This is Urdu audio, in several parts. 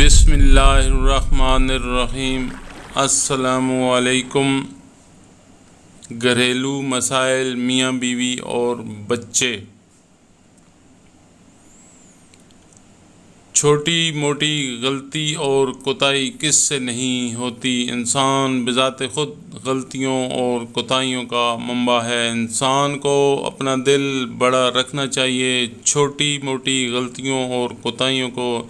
بسم اللہ الرحمن الرحیم۔ السلام علیکم۔ گھریلو مسائل، میاں بیوی اور بچے۔ چھوٹی موٹی غلطی اور کوتاہی کس سے نہیں ہوتی؟ انسان بذات خود غلطیوں اور کوتاہیوں کا منبع ہے۔ انسان کو اپنا دل بڑا رکھنا چاہیے، چھوٹی موٹی غلطیوں اور کوتاہیوں کو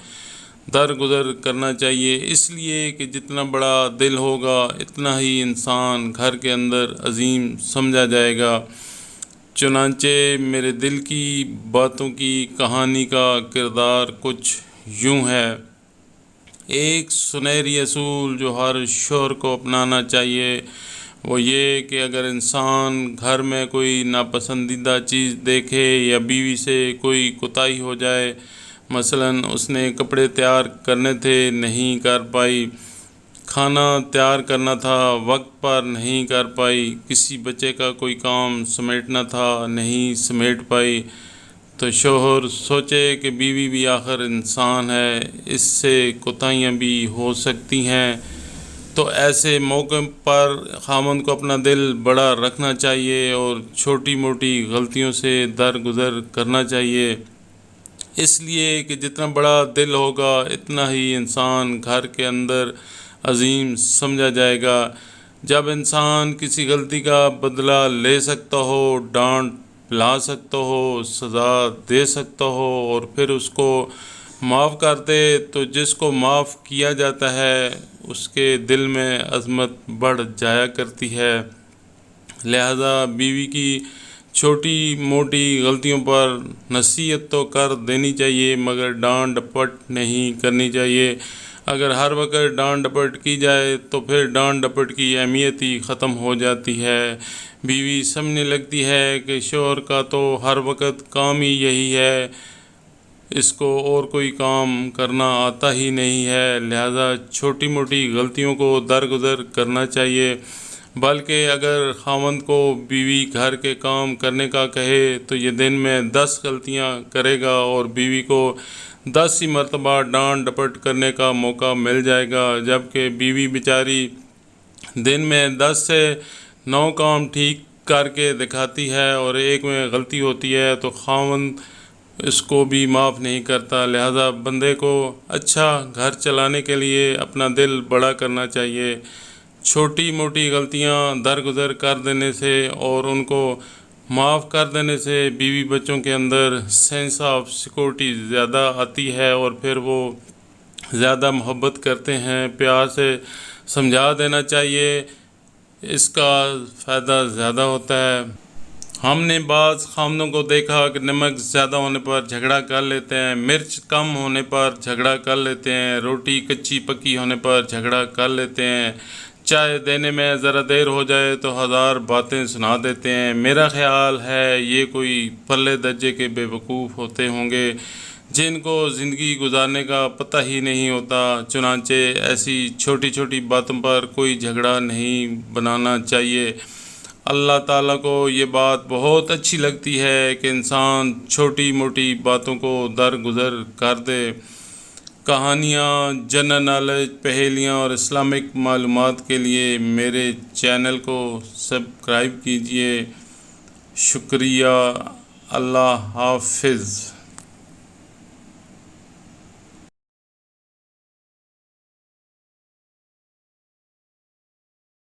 درگزر کرنا چاہیے، اس لیے کہ جتنا بڑا دل ہوگا اتنا ہی انسان گھر کے اندر عظیم سمجھا جائے گا۔ چنانچہ میرے دل کی باتوں کی کہانی کا کردار کچھ یوں ہے۔ ایک سنہری اصول جو ہر شوہر کو اپنانا چاہیے وہ یہ کہ اگر انسان گھر میں کوئی ناپسندیدہ چیز دیکھے یا بیوی سے کوئی کوتاہی ہو جائے، مثلاً اس نے کپڑے تیار کرنے تھے نہیں کر پائی، کھانا تیار کرنا تھا وقت پر نہیں کر پائی، کسی بچے کا کوئی کام سمیٹنا تھا نہیں سمیٹ پائی، تو شوہر سوچے کہ بیوی بھی آخر انسان ہے، اس سے کوتاہیاں بھی ہو سکتی ہیں، تو ایسے موقع پر خاوند کو اپنا دل بڑا رکھنا چاہیے اور چھوٹی موٹی غلطیوں سے درگزر کرنا چاہیے، اس لیے کہ جتنا بڑا دل ہوگا اتنا ہی انسان گھر کے اندر عظیم سمجھا جائے گا۔ جب انسان کسی غلطی کا بدلہ لے سکتا ہو، ڈانٹ لا سکتا ہو، سزا دے سکتا ہو اور پھر اس کو معاف کر دے، تو جس کو معاف کیا جاتا ہے اس کے دل میں عظمت بڑھ جایا کرتی ہے۔ لہذا بیوی کی چھوٹی موٹی غلطیوں پر نصیحت تو کر دینی چاہیے مگر ڈانٹ ڈپٹ نہیں کرنی چاہیے۔ اگر ہر وقت ڈانٹ ڈپٹ کی جائے تو پھر ڈانٹ ڈپٹ کی اہمیت ہی ختم ہو جاتی ہے۔ بیوی سمجھنے لگتی ہے کہ شوہر کا تو ہر وقت کام ہی یہی ہے، اس کو اور کوئی کام کرنا آتا ہی نہیں ہے، لہذا چھوٹی موٹی غلطیوں کو درگزر کرنا چاہیے۔ بلکہ اگر خاوند کو بیوی گھر کے کام کرنے کا کہے تو یہ دن میں 10 غلطیاں کرے گا اور بیوی کو 10 ہی مرتبہ ڈانٹ ڈپٹ کرنے کا موقع مل جائے گا، جبکہ بیوی بیچاری دن میں 10 سے 9 کام ٹھیک کر کے دکھاتی ہے اور ایک میں غلطی ہوتی ہے تو خاوند اس کو بھی معاف نہیں کرتا۔ لہذا بندے کو اچھا گھر چلانے کے لیے اپنا دل بڑا کرنا چاہیے۔ چھوٹی موٹی غلطیاں درگزر کر دینے سے اور ان کو معاف کر دینے سے بیوی بچوں کے اندر سینس آف سیکورٹی زیادہ آتی ہے اور پھر وہ زیادہ محبت کرتے ہیں۔ پیار سے سمجھا دینا چاہیے، اس کا فائدہ زیادہ ہوتا ہے۔ ہم نے بعض خاوندوں کو دیکھا کہ نمک زیادہ ہونے پر جھگڑا کر لیتے ہیں، مرچ کم ہونے پر جھگڑا کر لیتے ہیں، روٹی کچی پکی ہونے پر جھگڑا کر لیتے ہیں، چائے دینے میں ذرا دیر ہو جائے تو 1000 باتیں سنا دیتے ہیں۔ میرا خیال ہے یہ کوئی پرلے درجے کے بے وقوف ہوتے ہوں گے جن کو زندگی گزارنے کا پتہ ہی نہیں ہوتا۔ چنانچہ ایسی چھوٹی چھوٹی باتوں پر کوئی جھگڑا نہیں بنانا چاہیے۔ اللہ تعالیٰ کو یہ بات بہت اچھی لگتی ہے کہ انسان چھوٹی موٹی باتوں کو درگزر کر دے۔ کہانیاں، جنرل نالج، پہیلیاں اور اسلامک معلومات کے لیے میرے چینل کو سبسکرائب کیجیے۔ شکریہ۔ اللہ حافظ۔